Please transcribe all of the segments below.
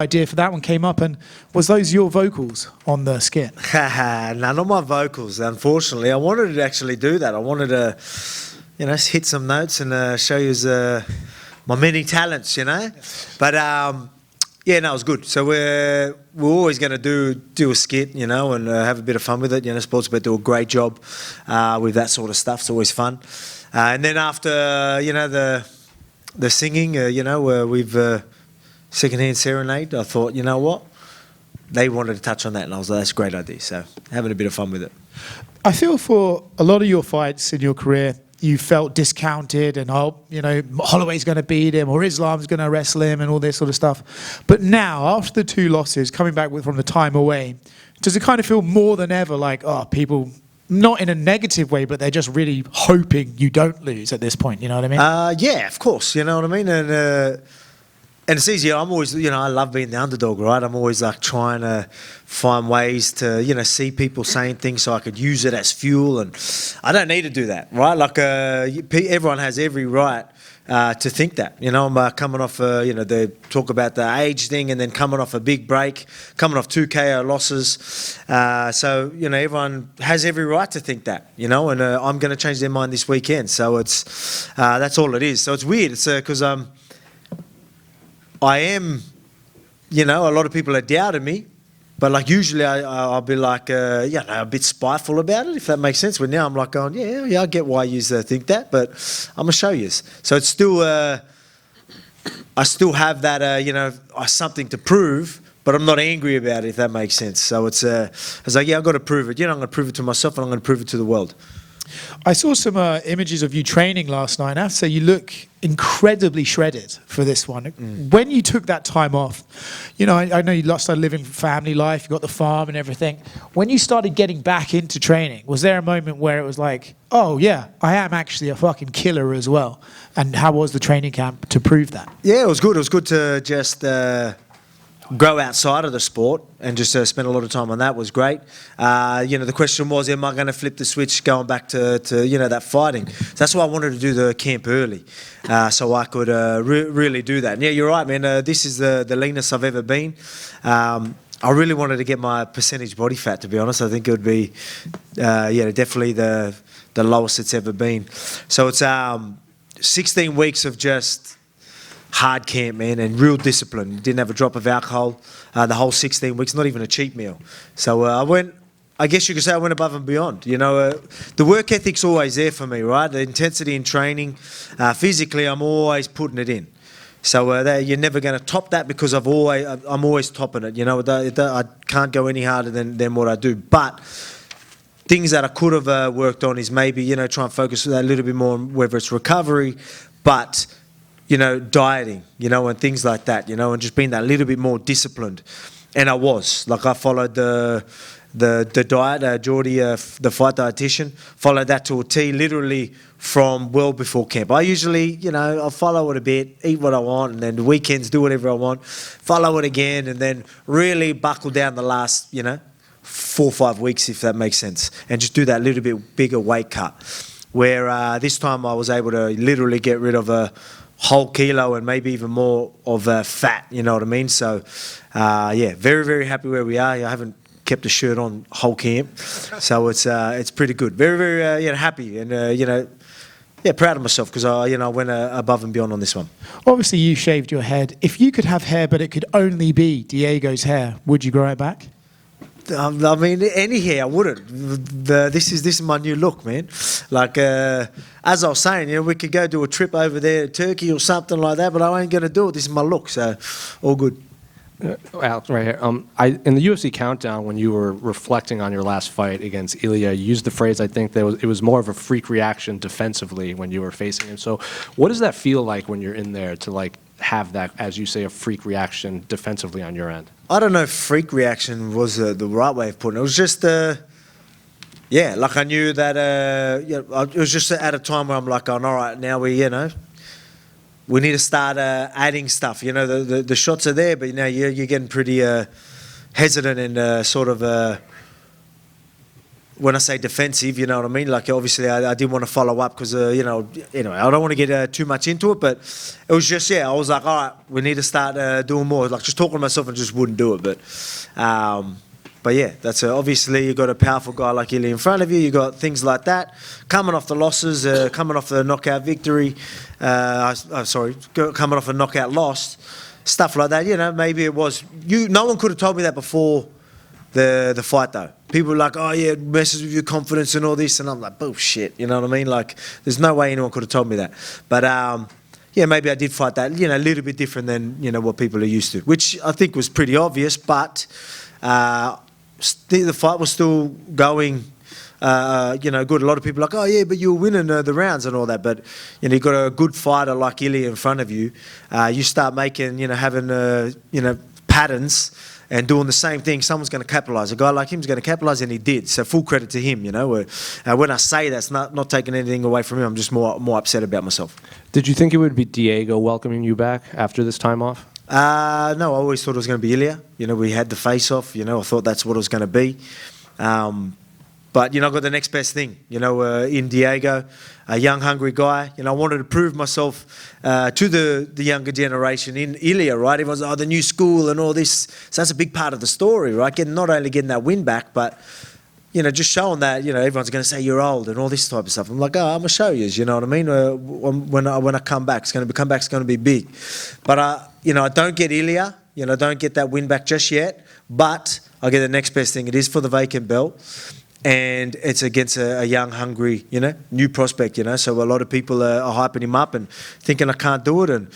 idea for that one came up, and was those your vocals on the skit? No, not my vocals, unfortunately. I wanted to actually do that. I wanted to, hit some notes and show you my many talents, But yeah, no, it was good. So we're always going to do a skit, and have a bit of fun with it. Sportsbet do a great job with that sort of stuff. It's always fun. And then after, the singing, we've secondhand serenade. I thought, you know what? They wanted to touch on that, and I was like, that's a great idea. So having a bit of fun with it. I feel for a lot of your fights in your career, you felt discounted and, Holloway's going to beat him or Islam's going to wrestle him and all this sort of stuff. But now, after the 2 losses, coming back from the time away, does it kind of feel more than ever like, people, not in a negative way, but they're just really hoping you don't lose at this point, you know what I mean? Yeah, of course, you know what I mean? And it's easier. I'm always, I love being the underdog, right? I'm always like trying to find ways to, see people saying things so I could use it as fuel. And I don't need to do that, right? Like everyone has every right to think that. I'm coming off, they talk about the age thing and then coming off a big break, coming off 2 KO losses. So, everyone has every right to think that, and I'm going to change their mind this weekend. So it's that's all it is. So it's weird. It's because I am, a lot of people are doubting me, but like usually I'll be like, a bit spiteful about it, if that makes sense. But now I'm like going, yeah, I get why you think that, but I'm going to show you. So it's still, I still have that, something to prove, but I'm not angry about it, if that makes sense. So it's like, I've got to prove it. I'm going to prove it to myself and I'm going to prove it to the world. I saw some images of you training last night, and I have to say you look incredibly shredded for this one. When you took that time off, I know you started living family life, you got the farm and everything. When you started getting back into training, was there a moment where it was like, oh yeah, I am actually a fucking killer as well? And how was the training camp to prove that? Yeah, it was good. It was good to just grow outside of the sport and just spend a lot of time on that was great. The question was, am I going to flip the switch going back to that fighting? So that's why I wanted to do the camp early, so I could really do that. And yeah, you're right, man. This is the leanest I've ever been. I really wanted to get my percentage body fat, to be honest. I think it would be, definitely the lowest it's ever been. So it's 16 weeks of just hard camp, man, and real discipline. Didn't have a drop of alcohol the whole 16 weeks, not even a cheat meal. So I guess you could say I went above and beyond. The work ethic's always there for me, right? The intensity in training, physically, I'm always putting it in. So you're never going to top that because I'm always topping it. I can't go any harder than what I do. But things that I could have worked on is maybe, try and focus a little bit more on whether it's recovery, but dieting, and things like that, and just being that little bit more disciplined. And I was. Like, I followed the diet, Geordie, the fight dietitian, followed that to a T, literally from well before camp. I usually, I'll follow it a bit, eat what I want, and then the weekends do whatever I want, follow it again, and then really buckle down the last, 4 or 5 weeks, if that makes sense, and just do that little bit bigger weight cut. Where this time I was able to literally get rid of a whole kilo and maybe even more of fat, you know what I mean? So, very, very happy where we are. I haven't kept a shirt on whole camp, so it's pretty good. Very, very happy and proud of myself because I went above and beyond on this one. Obviously, you shaved your head. If you could have hair, but it could only be Diego's hair, would you grow it back? I mean, any hair, I wouldn't. This is my new look, man. Like, as I was saying, we could go do a trip over there to Turkey or something like that, but I ain't going to do it. This is my look, so all good. Alex, right here. In the UFC countdown, when you were reflecting on your last fight against Ilia, you used the phrase, I think, that it was more of a freak reaction defensively when you were facing him. So what does that feel like when you're in there to, have that, as you say, a freak reaction defensively on your end? I don't know if freak reaction was the right way of putting it. It was just, I knew that, it was just at a time where I'm like, all right, now we need to start adding stuff. The shots are there, but you're getting pretty hesitant and sort of when I say defensive, you know what I mean? Like, obviously, I didn't want to follow up because, you know, anyway, I don't want to get too much into it, but it was just, I was like, all right, we need to start doing more. Like, just talking to myself and just wouldn't do it. But yeah, that's coming you got a powerful guy like Ilia in front of you. You got things like that coming off the losses, coming off the knockout victory. Coming off a knockout loss, stuff like that. You know, maybe it was you. No one could have told me that before the fight though. People were like, oh yeah, it messes with your confidence and all this, and I'm like, bullshit. You know what I mean? Like, there's no way anyone could have told me that. But yeah, maybe I did fight that. You know, a little bit different than what people are used to, which I think was pretty obvious. But the fight was still going. Good. A lot of people are like, oh yeah, but you were winning the rounds and all that. But you got a good fighter like Ilia in front of you. You start making, having patterns and doing the same thing. Someone's going to capitalise. A guy like him is going to capitalise, and he did. So full credit to him. When I say that's not taking anything away from him, I'm just more upset about myself. Did you think it would be Diego welcoming you back after this time off? No, I always thought it was going to be Ilia. We had the face-off. I thought that's what it was going to be. But, I got the next best thing, in Diego, a young, hungry guy. I wanted to prove myself to the younger generation in Ilia, right? Everyone's the new school and all this. So that's a big part of the story, right? Not only getting that win back, but, just showing that, everyone's going to say you're old and all this type of stuff. I'm like, I'm going to show you, you know what I mean? When I come back, it's going to be big. But, I don't get Ilia, don't get that win back just yet. But I get the next best thing. It is for the vacant belt. And it's against a young, hungry, new prospect, So a lot of people are hyping him up and thinking I can't do it. And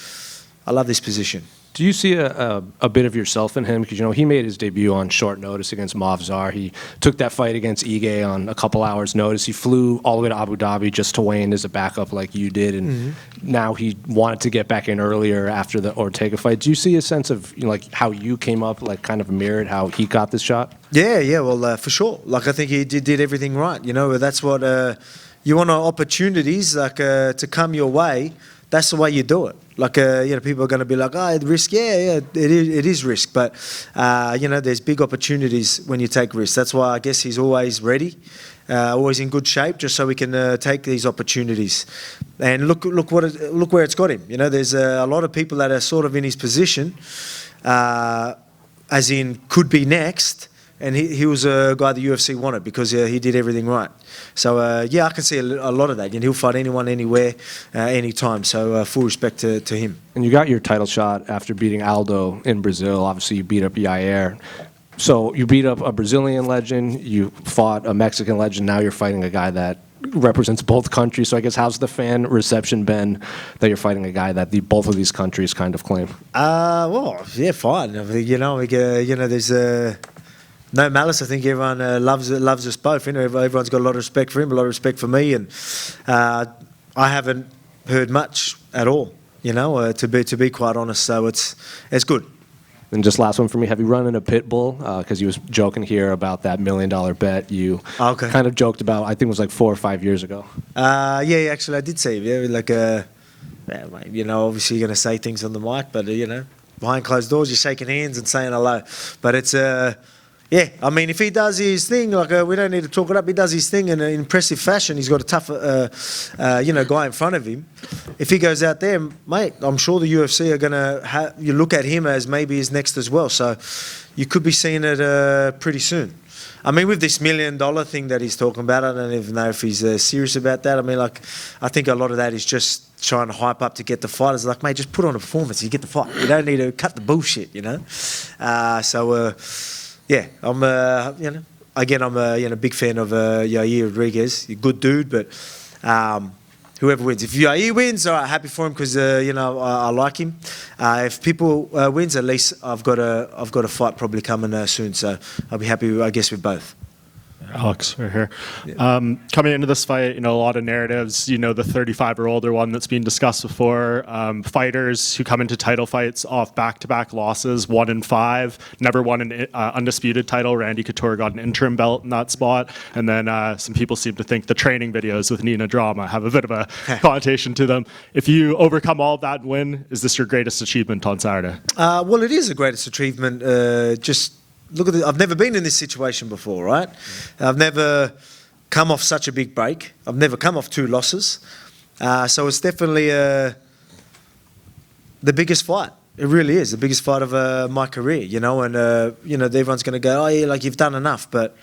I love this position. Do you see a bit of yourself in him? Because, he made his debut on short notice against Movzar. He took that fight against Ige on a couple hours' notice. He flew all the way to Abu Dhabi just to weigh in as a backup like you did. And now he wanted to get back in earlier after the Ortega fight. Do you see a sense of, like, how you came up, like, kind of mirrored how he got this shot? Yeah, well, for sure. Like, I think he did everything right. That's what you want opportunities, like, to come your way. That's the way you do it. Like, people are going to be like, oh, risk. Yeah, it is risk. But, there's big opportunities when you take risks. That's why I guess he's always ready, always in good shape, just so we can take these opportunities. And look where it's got him. There's a lot of people that are sort of in his position, as in could be next. And he was a guy the UFC wanted because he did everything right. So, I can see a lot of that. He'll fight anyone, anywhere, anytime. So, full respect to him. And you got your title shot after beating Aldo in Brazil. Obviously, you beat up Yair. So, you beat up a Brazilian legend. You fought a Mexican legend. Now you're fighting a guy that represents both countries. So, I guess, how's the fan reception been that you're fighting a guy that both of these countries kind of claim? Well, yeah, fine. There's... No malice. I think everyone loves us both. Everyone's got a lot of respect for him, a lot of respect for me, and I haven't heard much at all. To be quite honest. So it's good. And just last one for me. Have you run in a pit bull? Because you was joking here about that $1 million bet you kind of joked about. I think it was like 4 or 5 years ago. Yeah, actually I did see him. Yeah, like obviously you're going to say things on the mic, but behind closed doors you're shaking hands and saying hello. But it's yeah, I mean, if he does his thing, like we don't need to talk it up. He does his thing in an impressive fashion. He's got a tough, guy in front of him. If he goes out there, mate, I'm sure the UFC are going to you look at him as maybe his next as well. So you could be seeing it pretty soon. I mean, with this $1 million thing that he's talking about, I don't even know if he's serious about that. I mean, like, I think a lot of that is just trying to hype up to get the fighters. Like, mate, just put on a performance. You get the fight. You don't need to cut the bullshit, Yeah, I'm I'm a big fan of Yair Rodriguez. He's a good dude, but whoever wins. If Yair wins, all right, happy for him because I like him. If people wins, at least I've got a fight probably coming soon. So I'll be happy, I guess, with both. Alex, right here. Coming into this fight, a lot of narratives, the 35-year-older one that's been discussed before, fighters who come into title fights off back-to-back losses, 1-5, never won an undisputed title. Randy Couture got an interim belt in that spot. And then some people seem to think the training videos with Nina Drama have a bit of a connotation to them. If you overcome all of that and win, is this your greatest achievement on Saturday? Well, it is the greatest achievement. Look at I've never been in this situation before, right? I've never come off such a big break. I've never come off 2 losses. So it's definitely the biggest fight. It really is the biggest fight of my career, you know. And everyone's going to go, "Oh yeah, like you've done enough," but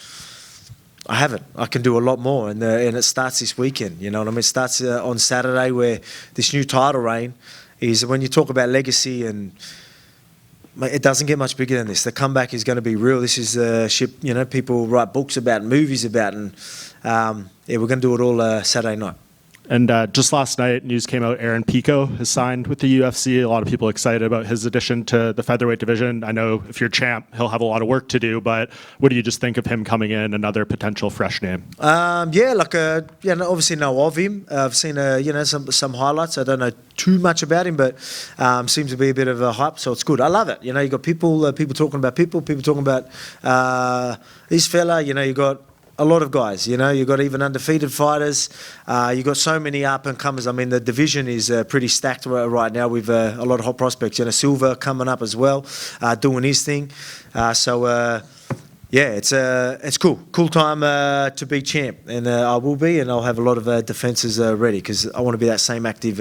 I haven't. I can do a lot more, and it starts this weekend. You know what I mean? It starts on Saturday, where this new title reign is. When you talk about legacy, and it doesn't get much bigger than this. The comeback is going to be real. This is ship. You know, people write books about, movies about, and we're going to do it all Saturday night. And just last night, news came out, Aaron Pico has signed with the UFC. A lot of people excited about his addition to the featherweight division. I know if you're champ, he'll have a lot of work to do, but what do you just think of him coming in, another potential fresh name? Obviously know of him. I've seen, some highlights. I don't know too much about him, but seems to be a bit of a hype, so it's good. I love it. You know, you got people talking about people talking about this fella. You know, you got a lot of guys, you know, you've got even undefeated fighters. You've got so many up-and-comers. I mean, the division is pretty stacked right now with a lot of hot prospects. You know, Silva coming up as well, doing his thing. It's cool. Cool time to be champ. And I will be, and I'll have a lot of defences ready because I want to be that same active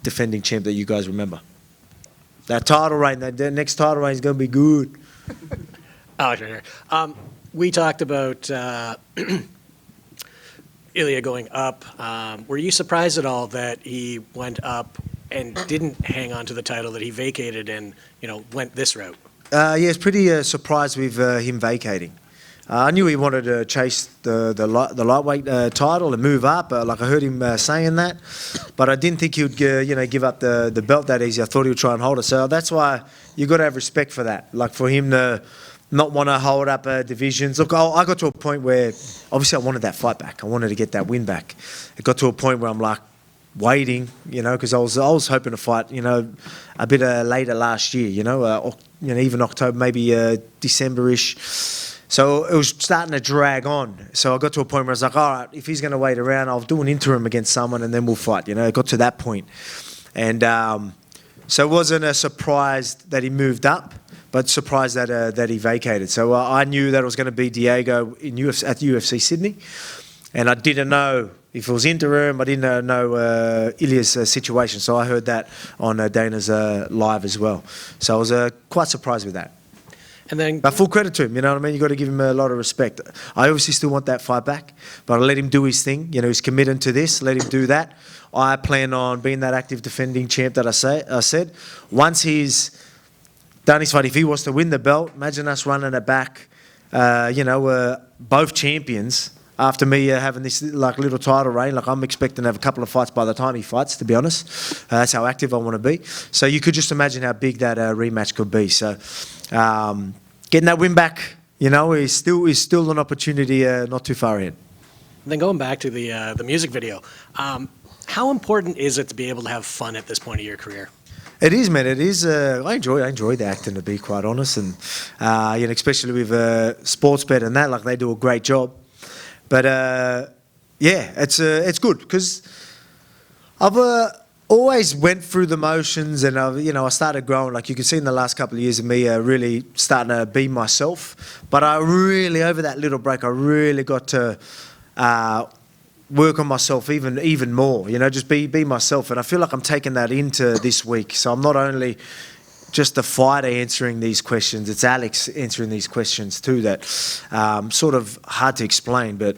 defending champ that you guys remember. That title reign, that next title reign is going to be good. Alex, right here. We talked about Ilia going up. Were you surprised at all that he went up and didn't hang on to the title, that he vacated and, went this route? It's pretty surprised with him vacating. I knew he wanted to chase the lightweight title and move up. I heard him saying that, but I didn't think he would give up the belt that easy. I thought he would try and hold it. So that's why you got to have respect for that. Like for him to not want to hold up divisions. Look, I got to a point where obviously I wanted that fight back. I wanted to get that win back. It got to a point where I'm like waiting, because I was hoping to fight, a bit later last year, even October, maybe December-ish. So it was starting to drag on. So I got to a point where I was like, all right, if he's going to wait around, I'll do an interim against someone and then we'll fight. It got to that point. And so it wasn't a surprise that he moved up, but surprised that he vacated. So I knew that it was going to be Diego at UFC Sydney, and I didn't know if it was interim. I didn't know Ilia's situation, so I heard that on Dana's live as well. So I was quite surprised with that. And then, but full credit to him, you know what I mean? You got to give him a lot of respect. I obviously still want that fight back, but I let him do his thing. He's committed to this. Let him do that. I plan on being that active defending champ that I said. Once he's done his fight, if he was to win the belt, imagine us running it back. Both champions after me having this little title reign. I'm expecting to have a couple of fights by the time he fights. To be honest, that's how active I want to be. So you could just imagine how big that rematch could be. So getting that win back, is still an opportunity not too far ahead. then going back to the music video, how important is it to be able to have fun at this point of your career? It is, man. It is. I enjoy the acting, to be quite honest, and especially with Sportsbet and that, they do a great job. But it's good because I've always went through the motions, and I started growing. Like you can see in the last couple of years of me really starting to be myself. But I really, over that little break, I really got to work on myself even more, just be myself. And I feel like I'm taking that into this week. So I'm not only just the fighter answering these questions, it's Alex answering these questions too, that sort of hard to explain, but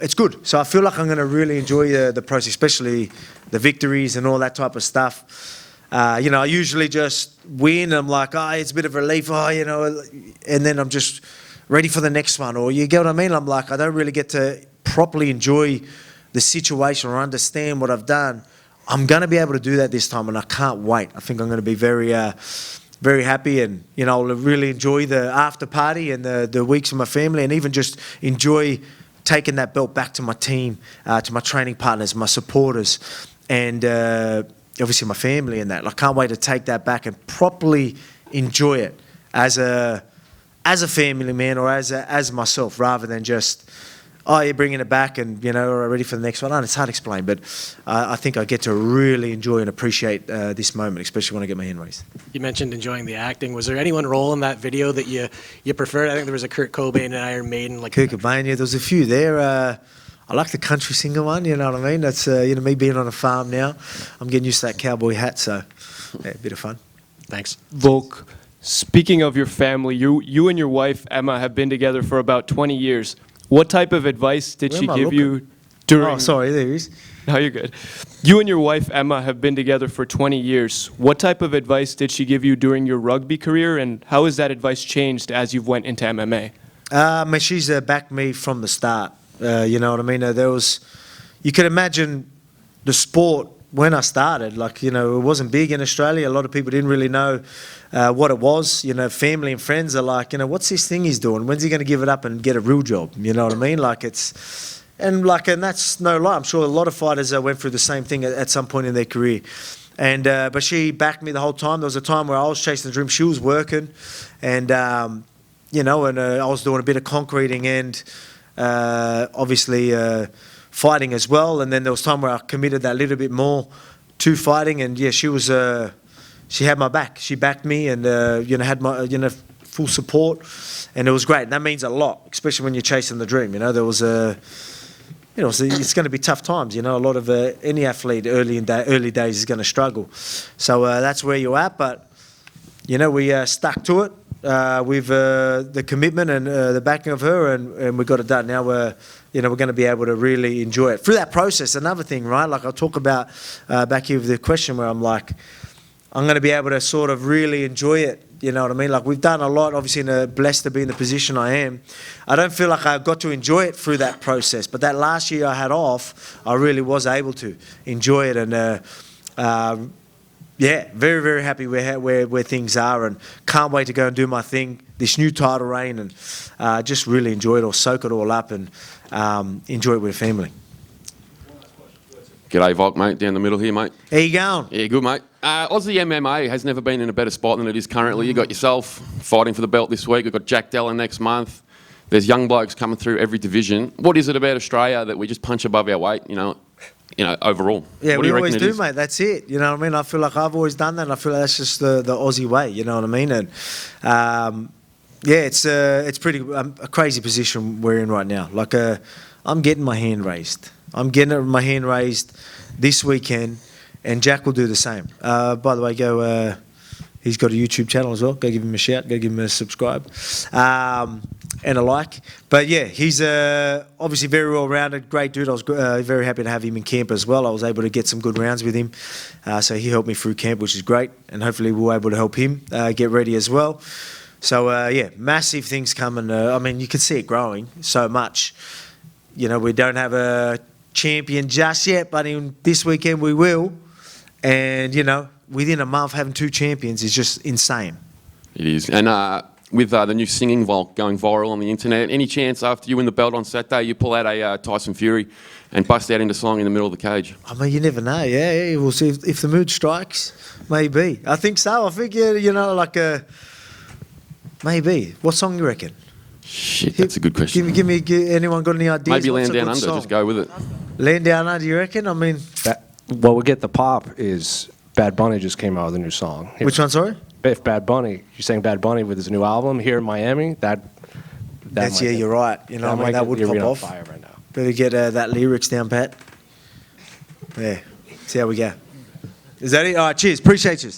it's good. So I feel like I'm going to really enjoy the process, especially the victories and all that type of stuff. I usually just win. I'm like, it's a bit of relief, and then I'm just ready for the next one. Or you get what I mean? I'm like, I don't really get to properly enjoy the situation or understand what I've done. I'm going to be able to do that this time, and I can't wait. I think I'm going to be very, very happy, and I'll really enjoy the after party and the weeks with my family, and even just enjoy taking that belt back to my team, to my training partners, my supporters, and obviously my family and that. I can't wait to take that back and properly enjoy it as a family man or as myself, rather than just oh, you're bringing it back and, are ready for the next one. And it's hard to explain, but I think I get to really enjoy and appreciate this moment, especially when I get my hand raised. You mentioned enjoying the acting. Was there any one role in that video that you preferred? I think there was a Kurt Cobain and Iron Maiden. Kurt Cobain, yeah, there was a few there. I like the country singer one, you know what I mean? That's, me being on a farm now. I'm getting used to that cowboy hat, so yeah, a bit of fun. Thanks. Volk, speaking of your family, you and your wife, Emma, have been together for about 20 years. What type of advice did Where she am I give looking? you during... Oh, sorry, there he is. No, you're good. You and your wife, Emma, have been together for 20 years. What type of advice did she give you during your rugby career, and how has that advice changed as you've went into MMA? She's backed me from the start. You know what I mean? You could imagine the sport when I started, it wasn't big in Australia. A lot of people didn't really know what it was. Family and friends are like, what's this thing he's doing? When's he going to give it up and get a real job? You know what I mean? And that's no lie. I'm sure a lot of fighters went through the same thing at some point in their career. And but she backed me the whole time. There was a time where I was chasing the dream. She was working, and I was doing a bit of concreting and obviously fighting as well. And then there was time where I committed that little bit more to fighting. And yeah, she had my back. She backed me and had my full support, and it was great. And that means a lot, especially when you're chasing the dream. There was it's going to be tough times. A lot of any athlete early days is going to struggle. So that's where you're at. But we stuck to it with the commitment and the backing of her, and we got it done. Now we're going to be able to really enjoy it through that process. Another thing, right? Like I'll talk about back here with the question where I'm like, I'm going to be able to sort of really enjoy it. You know what I mean? Like we've done a lot, obviously, blessed to be in the position I am. I don't feel like I got to enjoy it through that process, but that last year I had off, I really was able to enjoy it, and yeah, very, very happy where things are, and can't wait to go and do my thing, this new title reign, and just really enjoy it all, soak it all up, and enjoy it with family. G'day, Volk, mate. Down the middle here, mate. How you going? Yeah, good, mate. Aussie MMA has never been in a better spot than it is currently. You got yourself fighting for the belt this week. We've got Jack Della next month. There's young blokes coming through every division. What is it about Australia that we just punch above our weight, overall? Yeah, what do you we always reckon it do, is? mate. That's it. You know what I mean? I feel like I've always done that, and I feel like that's just the Aussie way. You know what I mean? And yeah, it's pretty a crazy position we're in right now. Like I'm getting my hand raised. I'm getting my hand raised this weekend, and Jack will do the same. By the way, he's got a YouTube channel as well. Go give him a shout. Go give him a subscribe and a like. But yeah, he's obviously very well-rounded, great dude. I was very happy to have him in camp as well. I was able to get some good rounds with him. So he helped me through camp, which is great. And hopefully we'll be able to help him get ready as well. So yeah, massive things coming. I mean, you can see it growing so much. We don't have a champion just yet, but in this weekend we will. And, within a month having 2 champions is just insane. It is. And with the new singing Volk going viral on the internet, any chance after you win the belt on Saturday you pull out a Tyson Fury and bust out into song in the middle of the cage? I mean, you never know. Yeah, we'll see if the mood strikes. Maybe. I think so. I think, maybe. What song you reckon? Shit, that's a good question. Give me. Anyone got any ideas? Maybe What's Land a Down good Under, song? just go with it. Land Down Under, you reckon? I mean, What would get the pop is Bad Bunny just came out with a new song. which one, sorry? If Bad Bunny, you're saying Bad Bunny with his new album here in Miami, That's, might yeah, get- you're right. You know, might that get would the pop arena on off. fire right now. Better get that lyrics down, Pat. Yeah, see how we go. Is that it? All right, cheers. Appreciate you.